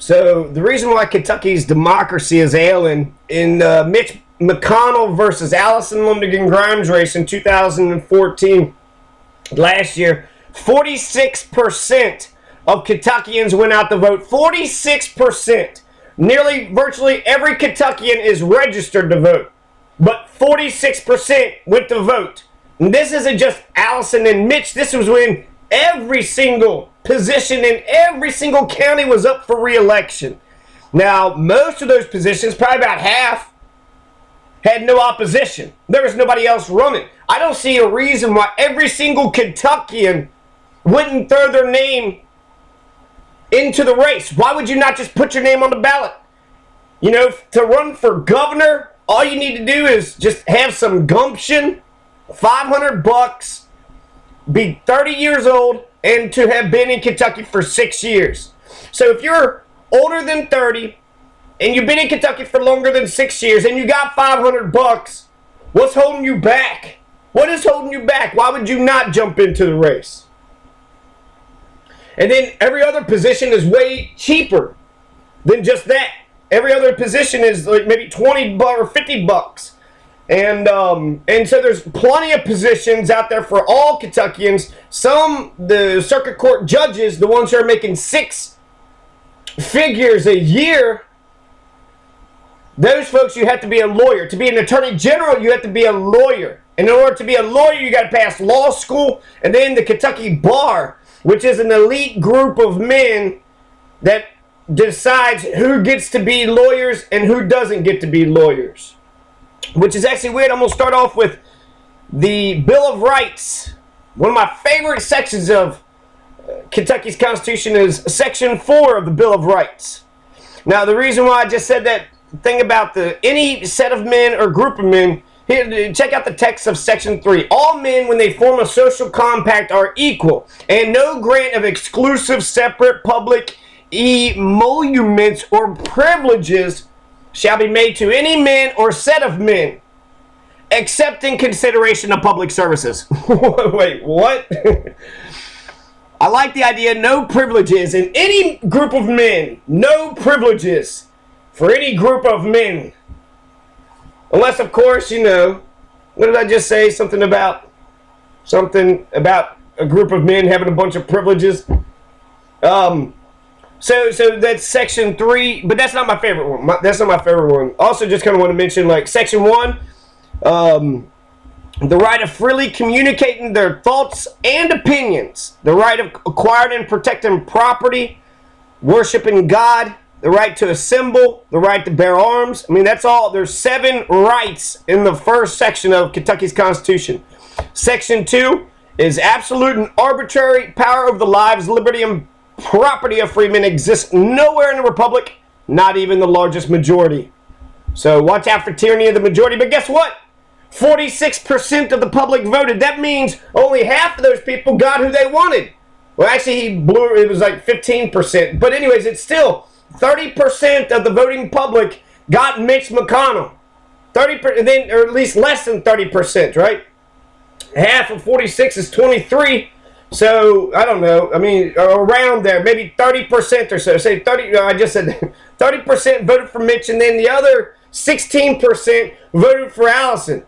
So the reason why Kentucky's democracy is ailing in Mitch McConnell versus Allison Lundigan Grimes race in 2014 last year, 46% of Kentuckians went out to vote. 46%. Nearly virtually every Kentuckian is registered to vote, but 46% went to vote. And this isn't just Allison and Mitch. This was when every single position in every single county was up for re-election. Now, most of those positions, probably about half, had no opposition. There was nobody else running. I don't see a reason why every single Kentuckian wouldn't throw their name into the race. Why would you not just put your name on the ballot? You know, to run for governor, all you need to do is just have some gumption, $500, be 30 years old, and to have been in Kentucky for 6 years. So if you're older than 30 and you've been in Kentucky for longer than 6 years and you got $500, what's holding you back? What is holding you back? Why would you not jump into the race? And then every other position is way cheaper than just that. Every other position is like maybe $20 or $50. And so there's plenty of positions out there for all Kentuckians. Some, the circuit court judges, the ones who are making six figures a year, those folks, you have to be a lawyer. To be an attorney general, you have to be a lawyer. And in order to be a lawyer, you got to pass law school. And then the Kentucky Bar, which is an elite group of men that decides who gets to be lawyers and who doesn't get to be lawyers. Which is actually weird. I'm going to start off with the Bill of Rights. One of my favorite sections of Kentucky's Constitution is Section 4 of the Bill of Rights. Now, the reason why I just said that thing about any set of men or group of men, here, check out the text of Section 3. All men, when they form a social compact, are equal, and no grant of exclusive, separate, public emoluments or privileges shall be made to any man or set of men, except in consideration of public services. Wait, what? I like the idea, no privileges in any group of men. No privileges for any group of men. Unless, of course, you know, what did I just say? Something about a group of men having a bunch of privileges. So that's Section 3, but that's not my favorite one. That's not my favorite one. Also, just kind of want to mention, like, Section 1, the right of freely communicating their thoughts and opinions, the right of acquiring and protecting property, worshiping God, the right to assemble, the right to bear arms. I mean, that's all. There's 7 rights in the first section of Kentucky's Constitution. Section 2 is absolute and arbitrary power over the lives, liberty, and property of freemen exists nowhere in the Republic, not even the largest majority. So watch out for tyranny of the majority. But guess what? 46% of the public voted. That means only half of those people got who they wanted. Well, actually, it was like 15%. But anyways, it's still 30% of the voting public got Mitch McConnell. 30%, then, or at least less than 30%, right? Half of 46 is 23. So, I don't know. I mean, around there, maybe 30% or so. Say 30, I just said 30% voted for Mitch, and then the other 16% voted for Allison.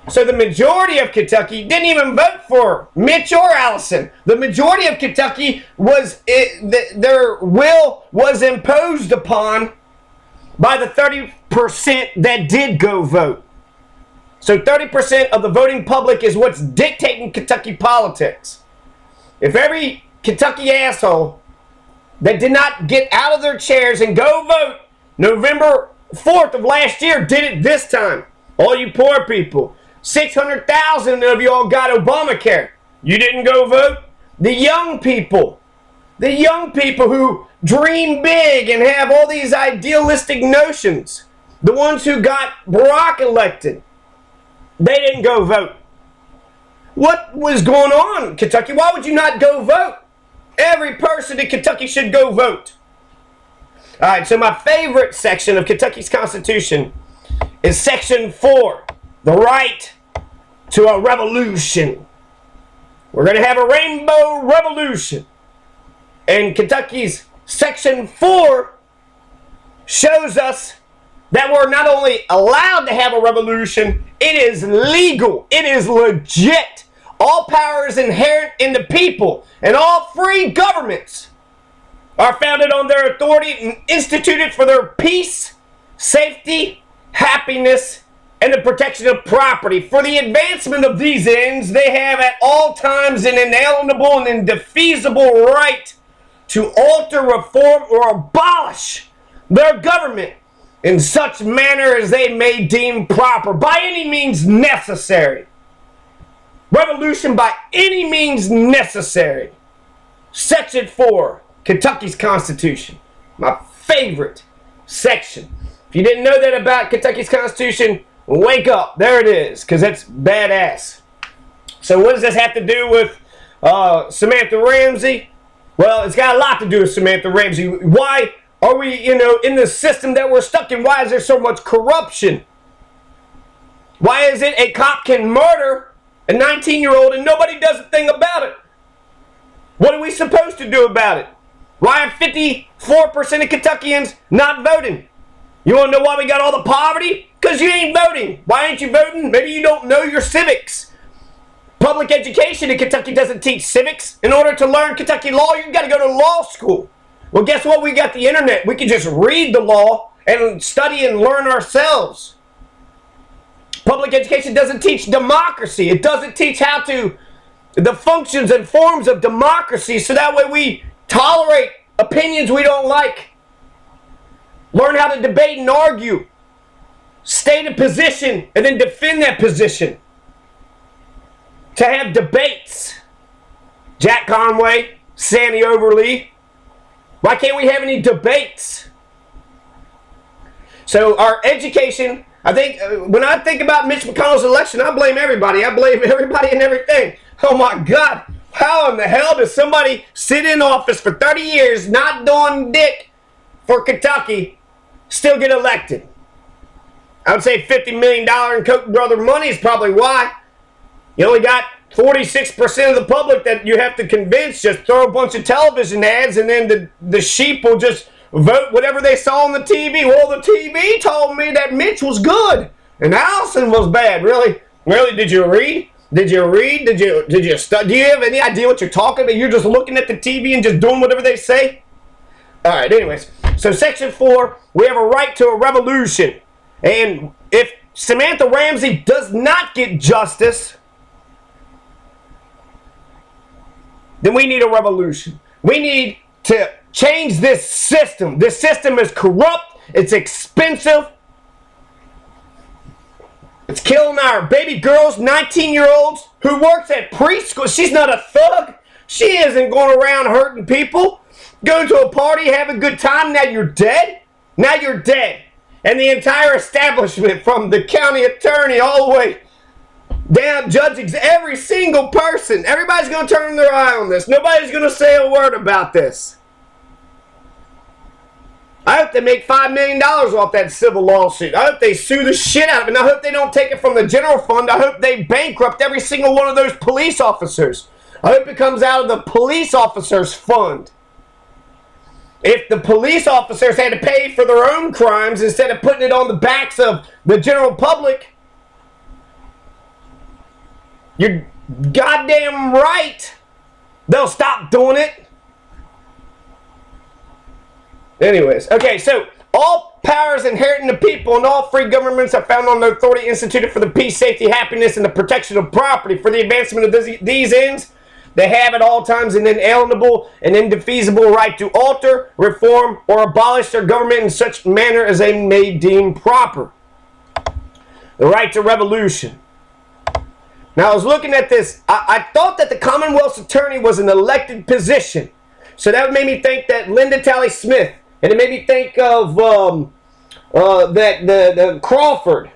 So the majority of Kentucky didn't even vote for Mitch or Allison. The majority of Kentucky their will was imposed upon by the 30% that did go vote. So 30% of the voting public is what's dictating Kentucky politics. If every Kentucky asshole that did not get out of their chairs and go vote November 4th of last year did it this time, all you poor people, 600,000 of y'all got Obamacare. You didn't go vote? The young people who dream big and have all these idealistic notions, the ones who got Brock elected, they didn't go vote. What was going on, Kentucky? Why would you not go vote? Every person in Kentucky should go vote. All right, so my favorite section of Kentucky's Constitution is Section 4, the right to a revolution. We're going to have a rainbow revolution. And Kentucky's Section 4 shows us that we're not only allowed to have a revolution, it is legal. It is legit. All power is inherent in the people, and all free governments are founded on their authority and instituted for their peace, safety, happiness, and the protection of property. For the advancement of these ends, they have at all times an inalienable and indefeasible right to alter, reform, or abolish their government in such manner as they may deem proper, by any means necessary. Revolution by any means necessary. Section 4, Kentucky's Constitution. My favorite section. If you didn't know that about Kentucky's Constitution, wake up. There it is, because that's badass. So what does this have to do with Samantha Ramsey? Well, it's got a lot to do with Samantha Ramsey. Why are we, in the system that we're stuck in? Why is there so much corruption? Why is it a cop can murder a 19-year-old and nobody does a thing about it? What are we supposed to do about it? Why are 54% of Kentuckians not voting? You want to know why we got all the poverty? Because you ain't voting. Why ain't you voting? Maybe you don't know your civics. Public education in Kentucky doesn't teach civics. In order to learn Kentucky law, you've got to go to law school. Well, guess what? We got the internet. We can just read the law and study and learn ourselves. Public education doesn't teach democracy. It doesn't teach the functions and forms of democracy, so that way we tolerate opinions we don't like. Learn how to debate and argue. State a position and then defend that position. To have debates. Jack Conway, Sandy Overly. Why can't we have any debates? So our education, I think, when I think about Mitch McConnell's election, I blame everybody. I blame everybody and everything. Oh my God. How in the hell does somebody sit in office for 30 years, not doing dick for Kentucky, still get elected? I would say $50 million in Koch brother money is probably why. You only got 46% of the public that you have to convince. Just throw a bunch of television ads and then the sheep will just vote whatever they saw on the TV. Well, the TV told me that Mitch was good and Allison was bad. Really? Really? Did you read? Did you read? Did you study? Do you have any idea what you're talking about? You're just looking at the TV and just doing whatever they say? All right, anyways. So Section 4, we have a right to a revolution. And if Samantha Ramsey does not get justice, then we need a revolution. We need to change this system. This system is corrupt. It's expensive. It's killing our baby girls, 19-year-olds, who works at preschool. She's not a thug. She isn't going around hurting people. Going to a party, have a good time. Now you're dead. Now you're dead. And the entire establishment, from the county attorney all the way down, judges, every single person, everybody's going to turn their eye on this. Nobody's going to say a word about this. I hope they make $5 million off that civil lawsuit. I hope they sue the shit out of it. And I hope they don't take it from the general fund. I hope they bankrupt every single one of those police officers. I hope it comes out of the police officers' fund. If the police officers had to pay for their own crimes instead of putting it on the backs of the general public, you're goddamn right they'll stop doing it. Anyways, okay, so all power is inherent in the people, and all free governments are found on the authority instituted for the peace, safety, happiness, and the protection of property. For the advancement of these ends, they have at all times an inalienable and indefeasible right to alter, reform, or abolish their government in such manner as they may deem proper. The right to revolution. Now, I was looking at this. I thought that the Commonwealth's attorney was an elected position. So that made me think that Linda Talley Smith. And it made me think of the Crawford.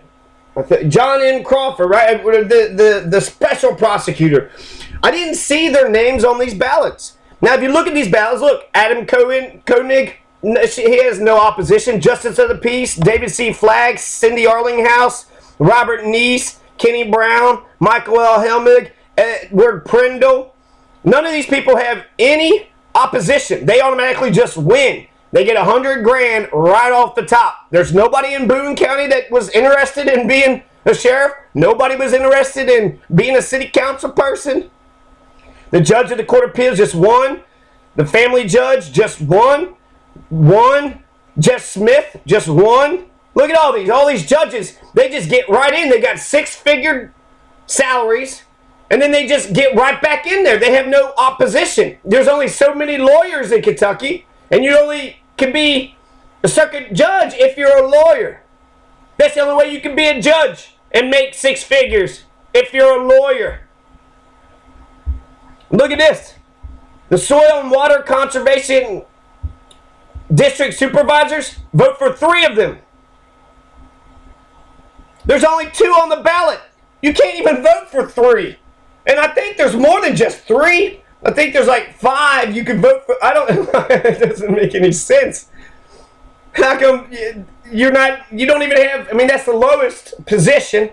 John N. Crawford, right? The special prosecutor. I didn't see their names on these ballots. Now, if you look at these ballots, look, Adam Koenig, he has no opposition. Justice of the Peace, David C. Flagg, Cindy Arlinghouse, Robert Neese, Kenny Brown, Michael L. Helmig, Edward Prindle. None of these people have any opposition. They automatically just win. They get $100 grand right off the top. There's nobody in Boone County that was interested in being a sheriff. Nobody was interested in being a city council person. The judge of the Court of Appeals just won. The family judge just won. Jeff Smith just won. Look at all these judges. They just get right in. They got six-figure salaries, and then they just get right back in there. They have no opposition. There's only so many lawyers in Kentucky, and you only can be a circuit judge if you're a lawyer. That's the only way you can be a judge and make six figures, if you're a lawyer. Look at this. The Soil and Water Conservation District Supervisors, vote for 3 of them. There's only 2 on the ballot. You can't even vote for 3. And I think there's more than just 3. I think there's like 5 you can vote for. I don't, it doesn't make any sense. How come you don't even have, I mean, that's the lowest position.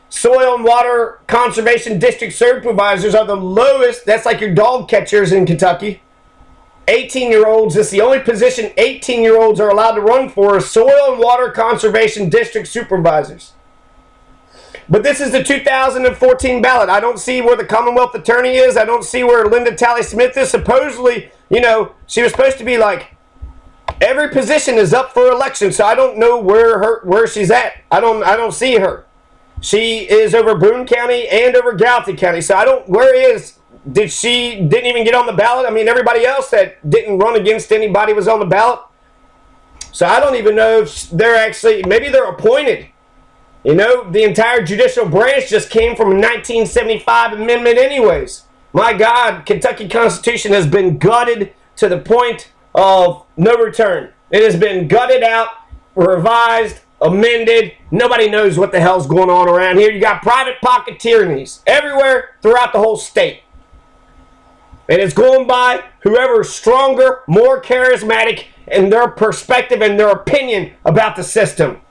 Soil and Water Conservation District Supervisors are the lowest. That's like your dog catchers in Kentucky. 18-year-olds, that's the only position 18-year-olds are allowed to run for, is Soil and Water Conservation District Supervisors. But this is the 2014 ballot. I don't see where the Commonwealth Attorney is. I don't see where Linda Talley Smith is. Supposedly, she was supposed to be like, every position is up for election, so I don't know where she's at. I don't see her. She is over Boone County and over Gallatin County. So didn't even get on the ballot? I mean, everybody else that didn't run against anybody was on the ballot. So I don't even know if they're actually, maybe they're appointed. The entire judicial branch just came from a 1975 amendment anyways. My God, Kentucky Constitution has been gutted to the point of no return. It has been gutted out, revised, amended. Nobody knows what the hell's going on around here. You got private pocket tyrannies everywhere throughout the whole state. And it's going by whoever's stronger, more charismatic in their perspective and their opinion about the system.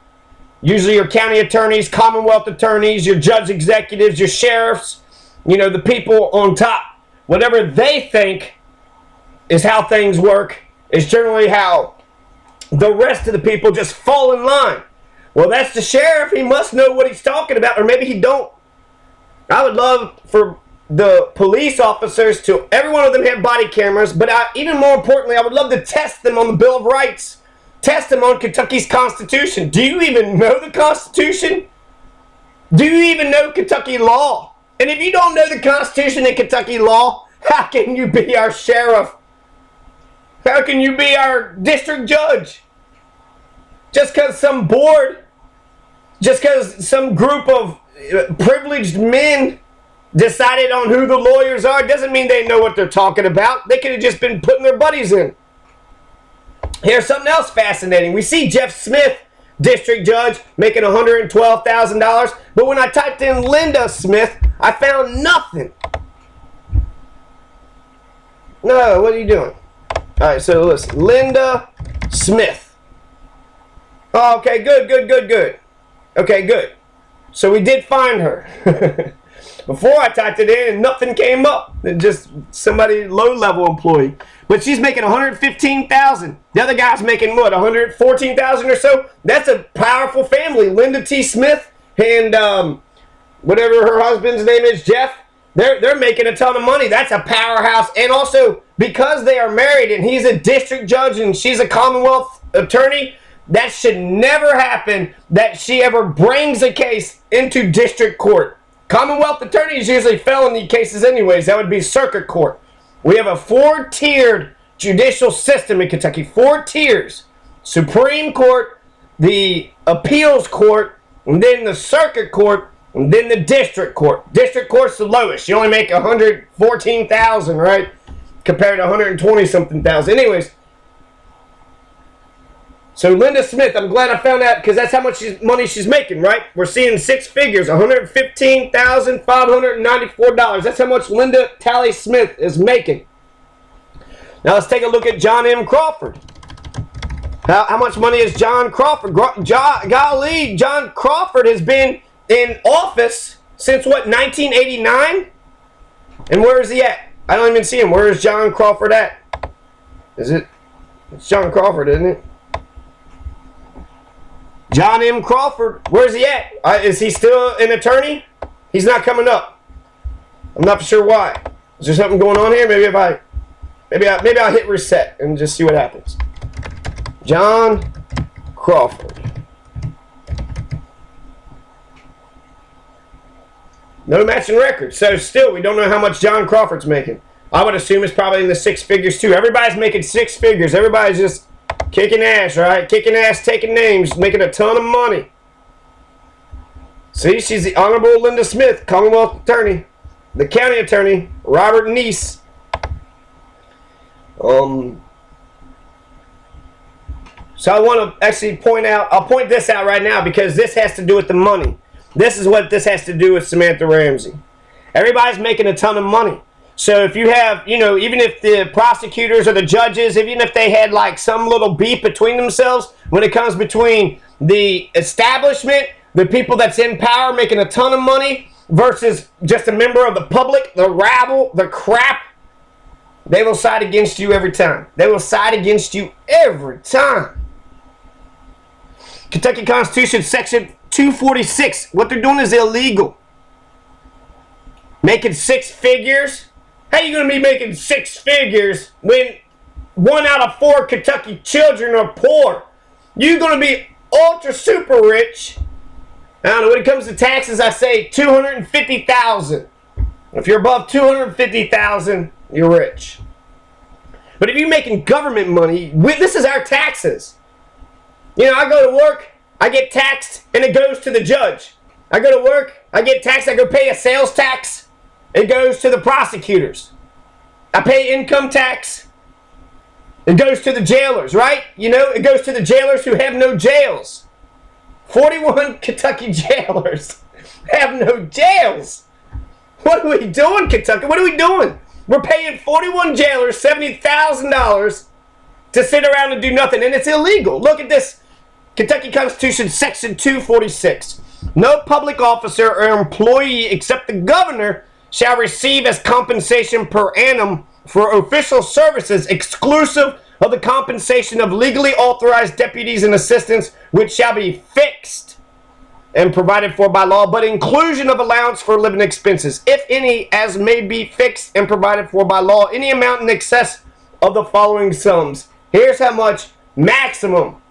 Usually your county attorneys, Commonwealth attorneys, your judge executives, your sheriffs, the people on top. Whatever they think is how things work is generally how the rest of the people just fall in line. Well, that's the sheriff. He must know what he's talking about, or maybe he don't. I would love for the police officers to, every one of them have body cameras, but even more importantly, I would love to test them on the Bill of Rights. Test them on Kentucky's Constitution. Do you even know the Constitution? Do you even know Kentucky law? And if you don't know the Constitution and Kentucky law, how can you be our sheriff? How can you be our district judge? Just because some board, just because some group of privileged men decided on who the lawyers are, doesn't mean they know what they're talking about. They could have just been putting their buddies in. Here's something else fascinating. We see Jeff Smith, district judge, making $112,000. But when I typed in Linda Smith, I found nothing. No, what are you doing? All right, so listen. Linda Smith. Oh, okay, good. Okay, good. So we did find her. Before I typed it in and nothing came up. Just somebody low-level employee. But she's making $115,000. The other guy's making what, $114,000 or so? That's a powerful family. Linda T. Smith and whatever her husband's name is, Jeff. They're making a ton of money. That's a powerhouse. And also, because they are married and he's a district judge and she's a Commonwealth attorney, that should never happen that she ever brings a case into district court. Commonwealth attorneys usually felony cases anyways. That would be circuit court. We have a 4-tiered judicial system in Kentucky. 4 tiers. Supreme Court, the appeals court, and then the circuit court, and then the district court. District court's the lowest. You only make $114,000, right? Compared to $120-something thousand. Anyways, so Linda Smith, I'm glad I found out because that's how much money she's making, right? We're seeing 6 figures, $115,594. That's how much Linda Talley Smith is making. Now let's take a look at John M. Crawford. How much money is John Crawford? Golly, John Crawford has been in office since what, 1989? And where is he at? I don't even see him. Where is John Crawford at? Is it? It's John Crawford, isn't it? John M. Crawford. Where's he at? Is he still an attorney? He's not coming up. I'm not sure why. Is there something going on here? Maybe I'll hit reset and just see what happens. John Crawford. No matching record. So still, we don't know how much John Crawford's making. I would assume it's probably in the six figures too. Everybody's making six figures. Everybody's just kicking ass, right? Kicking ass, taking names, making a ton of money. See, she's the Honorable Linda Smith, Commonwealth Attorney. The County Attorney, Robert Neese. So I want to actually point out, I'll point this out right now because this has to do with the money. This is what this has to do with Samantha Ramsey. Everybody's making a ton of money. So if you have, even if the prosecutors or the judges, even if they had like some little beef between themselves, when it comes between the establishment, the people that's in power making a ton of money versus just a member of the public, the rabble, the crap, they will side against you every time. They will side against you every time. Kentucky Constitution, Section 246. What they're doing is illegal. Making six figures? How are you going to be making six figures when 1 out of 4 Kentucky children are poor? You're going to be ultra super rich. I don't know, when it comes to taxes, I say $250,000. If you're above $250,000, you're rich. But if you're making government money, this is our taxes. I go to work, I get taxed, and it goes to the judge. I go to work, I get taxed, I go pay a sales tax, it goes to the prosecutors. I pay income tax, it goes to the jailers, right? It goes to the jailers who have no jails. 41 Kentucky jailers have no jails. What are we doing, Kentucky? What are we doing? We're paying 41 jailers $70,000 to sit around and do nothing, and it's illegal. Look at this. Kentucky Constitution, Section 246. No public officer or employee except the governor shall receive as compensation per annum for official services exclusive of the compensation of legally authorized deputies and assistants, which shall be fixed and provided for by law, but inclusion of allowance for living expenses, if any, as may be fixed and provided for by law, any amount in excess of the following sums. Here's how much maximum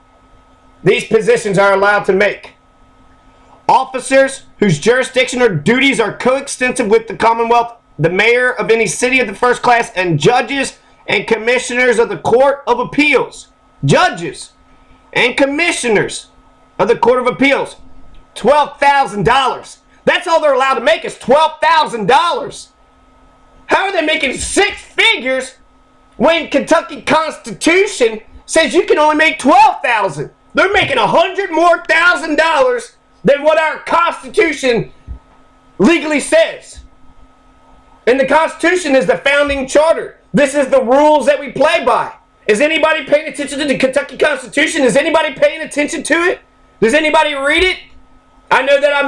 these positions are allowed to make. Officers whose jurisdiction or duties are coextensive with the Commonwealth, the mayor of any city of the first class, and judges and commissioners of the Court of Appeals. Judges and commissioners of the Court of Appeals. $12,000. That's all they're allowed to make is $12,000. How are they making six figures when Kentucky Constitution says you can only make $12,000? They're making $100,000 more than what our Constitution legally says. And the Constitution is the founding charter. This is the rules that we play by. Is anybody paying attention to the Kentucky Constitution? Is anybody paying attention to it? Does anybody read it? I know that I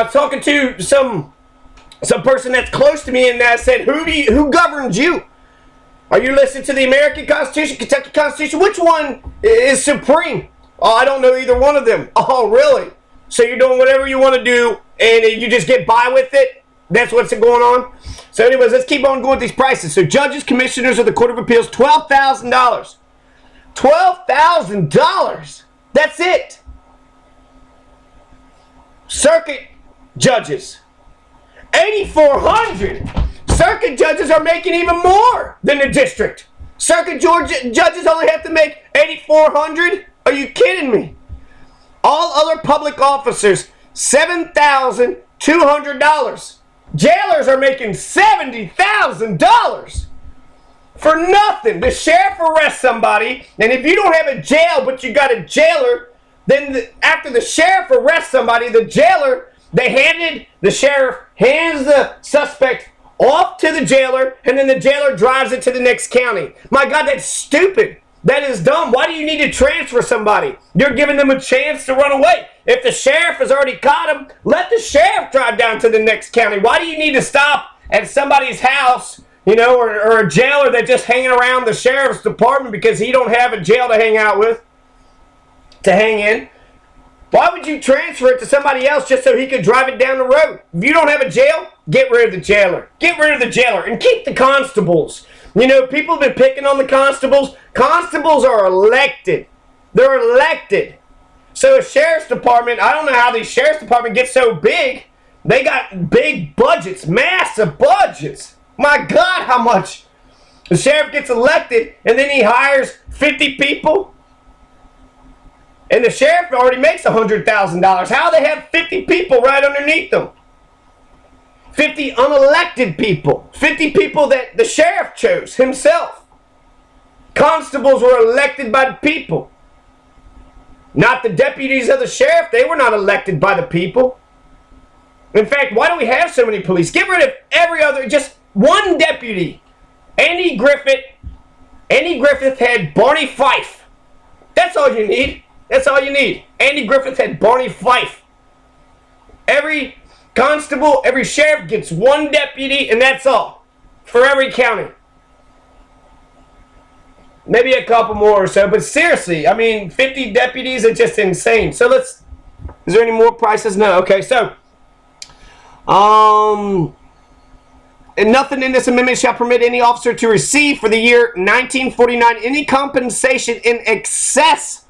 was talking to some person that's close to me, and I said, who governs you? Are you listening to the American Constitution, Kentucky Constitution? Which one is supreme? Oh, I don't know either one of them. Oh, really? So you're doing whatever you want to do, and you just get by with it? That's what's going on? So anyways, let's keep on going with these prices. So judges, commissioners of the Court of Appeals, $12,000. $12,000. That's it. Circuit judges, $8,400. Circuit judges are making even more than the district. Circuit judges only have to make $8,400. Are you kidding me? All other public officers, $7,200. Jailers are making $70,000 for nothing. The sheriff arrests somebody, and if you don't have a jail but you got a jailer, then after the sheriff arrests somebody, the sheriff hands the suspect off to the jailer, and then the jailer drives it to the next county. My God, that's stupid. That is dumb. Why do you need to transfer somebody? You're giving them a chance to run away. If the sheriff has already caught him, let the sheriff drive down to the next county. Why do you need to stop at somebody's house or a jailer that's just hanging around the sheriff's department because he don't have a jail to hang out with, to hang in. Why would you transfer it to somebody else just so he could drive it down the road? If you don't have a jail, get rid of the jailer. Get rid of the jailer and keep the constables. People have been picking on the constables. Constables are elected. They're elected. So a sheriff's department, I don't know how these sheriff's department get so big. They got big budgets, massive budgets. My God, how much? The sheriff gets elected and then he hires 50 people. And the sheriff already makes $100,000. How they have 50 people right underneath them? 50 unelected people. 50 people that the sheriff chose himself. Constables were elected by the people. Not the deputies of the sheriff. They were not elected by the people. In fact, why do we have so many police? Get rid of every other, just one deputy. Andy Griffith had Barney Fife. That's all you need. That's all you need. Andy Griffith had Barney Fife. Every constable, every sheriff gets one deputy, and that's all. For every county. Maybe a couple more or so, but seriously, 50 deputies are just insane. So is there any more prices? No. Okay, so, and nothing in this amendment shall permit any officer to receive for the year 1949 any compensation in excess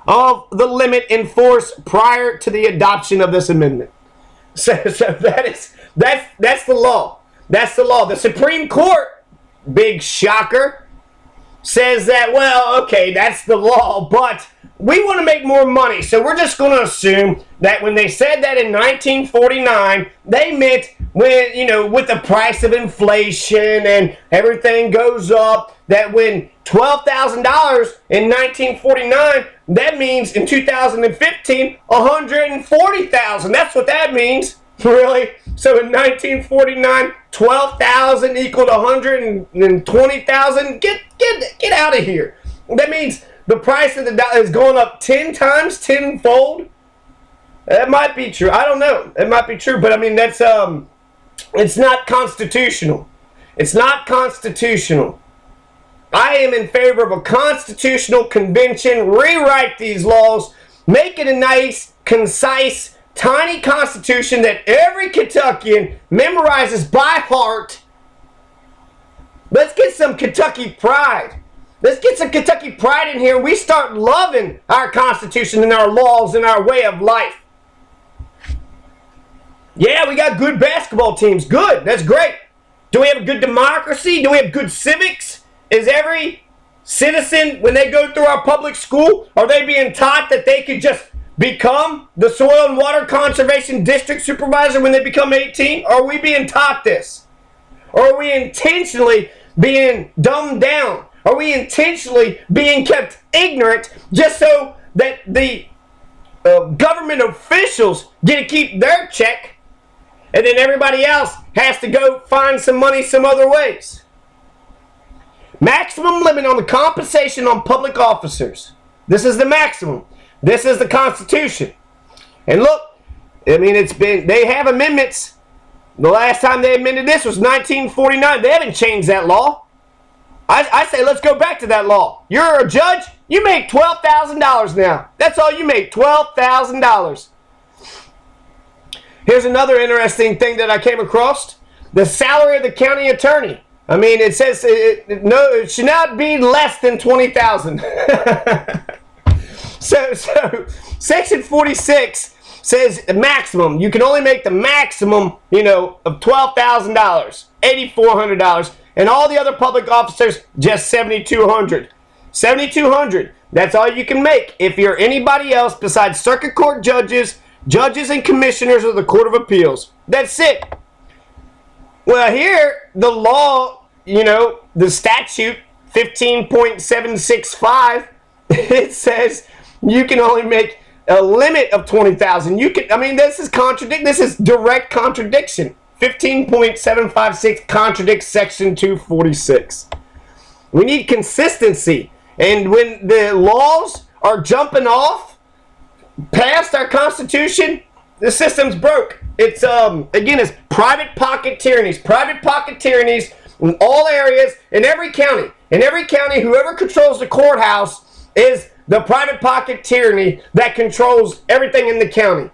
of the limit in force prior to the adoption of this amendment. So that's the law. That's the law. The Supreme Court, big shocker, says that, well, okay, that's the law, but we want to make more money, so we're just going to assume that when they said that in 1949, they meant when, with the price of inflation and everything goes up, that when $12,000 in 1949, that means in 2015, $140,000. That's what that means, really. So in 1949, 12,000 equaled 120,000. Get out of here. That means the price of the dollar is going up 10 times, tenfold. That might be true. I don't know. It might be true, but that's it's not constitutional. It's not constitutional. I am in favor of a constitutional convention. Rewrite these laws. Make it a nice, concise, tiny constitution that every Kentuckian memorizes by heart. Let's get some Kentucky pride. Let's get some Kentucky pride in here. We start loving our Constitution and our laws and our way of life. Yeah, we got good basketball teams. Good. That's great. Do we have a good democracy? Do we have good civics? Is every citizen, when they go through our public school, are they being taught that they could just become the soil and water conservation district supervisor when they become 18? Are we being taught this? Or are we intentionally being dumbed down? Are we intentionally being kept ignorant just so that the government officials get to keep their check and then everybody else has to go find some money some other ways? Maximum limit on the compensation on public officers. This is the maximum. This is the Constitution. And look, they have amendments. The last time they amended this was 1949. They haven't changed that law. I say let's go back to that law. You're a judge, you make $12,000 now. That's all you make, $12,000. Here's another interesting thing that I came across. The salary of the county attorney. It says it should not be less than $20,000. So Section 46 says the maximum. You can only make the maximum, of $12,000, $8,400, and all the other public officers just $7,200. $7,200. That's all you can make if you're anybody else besides circuit court judges and commissioners of the Court of Appeals. That's it. Well, here, the law, the statute, 15.765, it says you can only make a limit of $20,000. This is direct contradiction. 15.756 contradicts Section 246. We need consistency. And when the laws are jumping off past our Constitution, the system's broke. It's, again, it's private pocket tyrannies. Private pocket tyrannies in all areas, in every county. In every county, whoever controls the courthouse is the private pocket tyranny that controls everything in the county.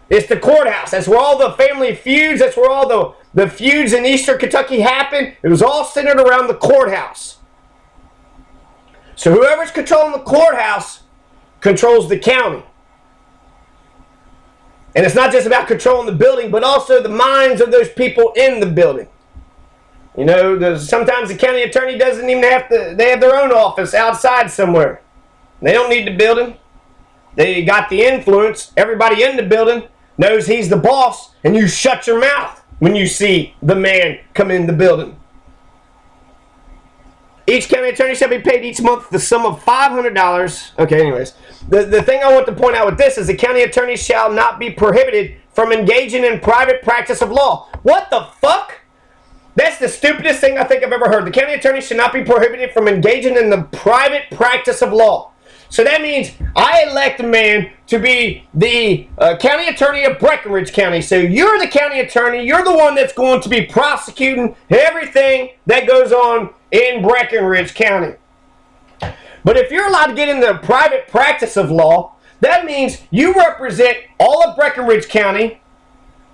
It's the courthouse. That's where all the family feuds, that's where all the feuds in Eastern Kentucky happened. It was all centered around the courthouse. So whoever's controlling the courthouse controls the county. And it's not just about controlling the building, but also the minds of those people in the building. You know, sometimes the county attorney doesn't even have to, they have their own office outside somewhere. They don't need the building. They got the influence. Everybody in the building knows he's the boss, and you shut your mouth when you see the man come in the building. Each county attorney shall be paid each month the sum of $500. Okay, anyways. The thing I want to point out with this is the county attorney shall not be prohibited from engaging in private practice of law. What the fuck? That's the stupidest thing I think I've ever heard. The county attorney should not be prohibited from engaging in the private practice of law. So that means I elect a man to be the county attorney of Breckenridge County. So you're the county attorney. You're the one that's going to be prosecuting everything that goes on in Breckenridge County. But if you're allowed to get in the private practice of law, that means you represent all of Breckenridge County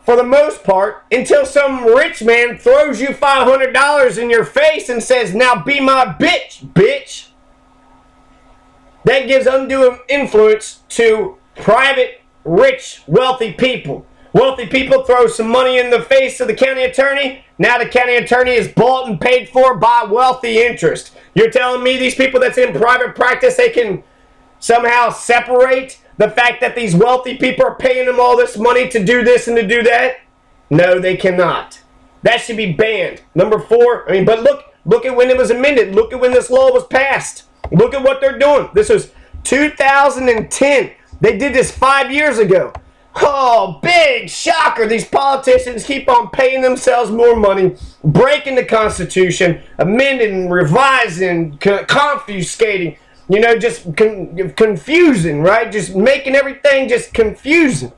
for the most part until some rich man throws you $500 in your face and says, "Now be my bitch, bitch." That gives undue influence to private, rich, wealthy people. Wealthy people throw some money in the face of the county attorney. Now the county attorney is bought and paid for by wealthy interest. You're telling me these people that's in private practice, they can somehow separate the fact that these wealthy people are paying them all this money to do this and to do that? No, they cannot. That should be banned. Number 4, but look at when it was amended. Look at when this law was passed. Look at what they're doing. This was 2010. They did this 5 years ago. Oh, big shocker. These politicians keep on paying themselves more money, breaking the Constitution, amending, revising, confiscating, just confusing, right? Just making everything just confusing.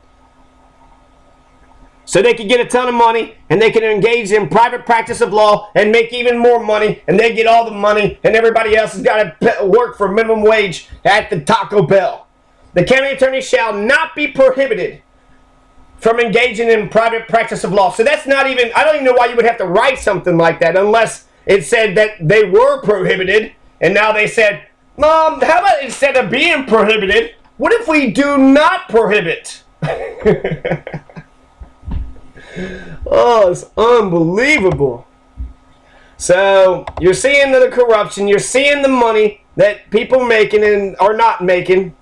So they can get a ton of money, and they can engage in private practice of law and make even more money, and they get all the money, and everybody else has got to work for minimum wage at the Taco Bell. The county attorney shall not be prohibited from engaging in private practice of law. So that's not even, I don't even know why you would have to write something like that unless it said that they were prohibited, and now they said, Mom, how about instead of being prohibited, what if we do not prohibit? Oh, it's unbelievable. So you're seeing the corruption, you're seeing the money that people making and are not making.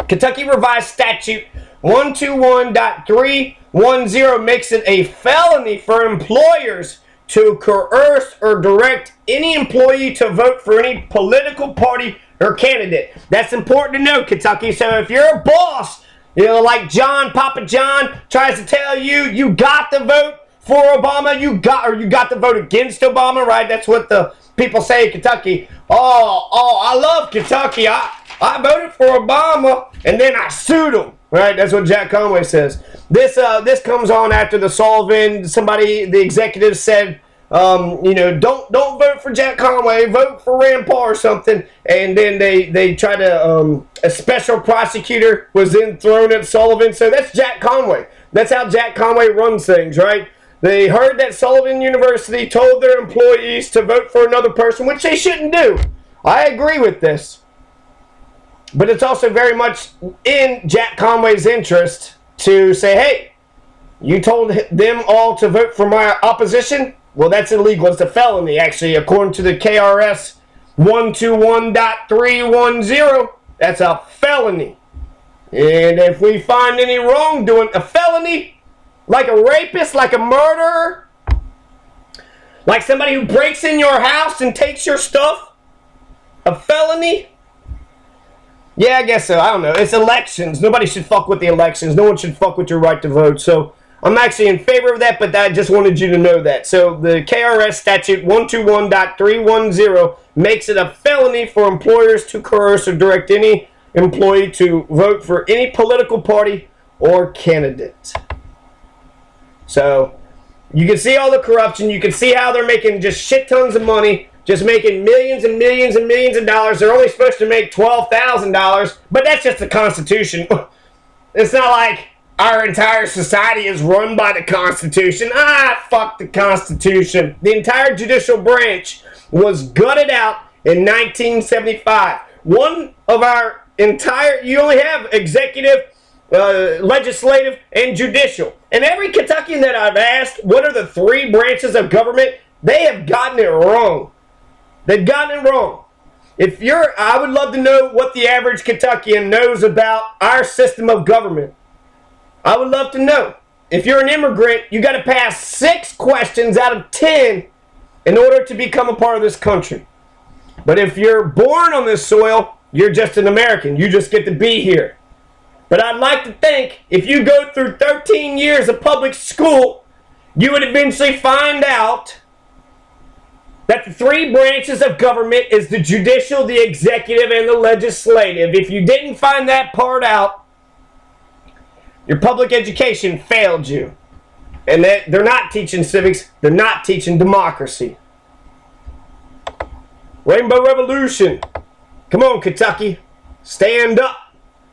Kentucky Revised Statute 121.310 makes it a felony for employers to coerce or direct any employee to vote for any political party or candidate. That's important to know, Kentucky. So if you're a boss, like Papa John tries to tell you, you got to vote for Obama, you got to vote against Obama, right? That's what the people say in Kentucky. Oh, I love Kentucky. I voted for Obama, and then I sued him, right? That's what Jack Conway says. This comes on after the Sullivan. The executive said, don't vote for Jack Conway, vote for Rand Paul or something. And then they try to, a special prosecutor was then thrown at Sullivan. So that's Jack Conway. That's how Jack Conway runs things, right? They heard that Sullivan University told their employees to vote for another person, which they shouldn't do. I agree with this. But it's also very much in Jack Conway's interest to say, hey, you told them all to vote for my opposition? Well, that's illegal. It's a felony, actually, according to the KRS 121.310. That's a felony. And if we find any wrongdoing, a felony, like a rapist, like a murderer, like somebody who breaks in your house and takes your stuff, a felony? Yeah, I guess so. I don't know. It's elections. Nobody should fuck with the elections. No one should fuck with your right to vote. So I'm actually in favor of that, but I just wanted you to know that. So the KRS statute 121.310 makes it a felony for employers to coerce or direct any employee to vote for any political party or candidate. So You can see all the corruption. You can see how they're making just shit tons of money, just making millions and millions and millions of dollars. They're only supposed to make $12,000, but that's just the Constitution. It's not like our entire society is run by the Constitution. Fuck the Constitution. The entire judicial branch was gutted out in 1975. One of our entire, you only have executive, legislative, and judicial. And every Kentuckian that I've asked, what are the three branches of government? They have gotten it wrong. They've gotten it wrong. I would love to know what the average Kentuckian knows about our system of government. I would love to know. If you're an immigrant, you got to pass 6 questions out of 10 in order to become a part of this country. But if you're born on this soil, you're just an American. You just get to be here. But I'd like to think if you go through 13 years of public school, you would eventually find out that the 3 branches of government is the judicial, the executive, and the legislative. If you didn't find that part out, your public education failed you. And they're not teaching civics. They're not teaching democracy. Rainbow Revolution. Come on, Kentucky. Stand up.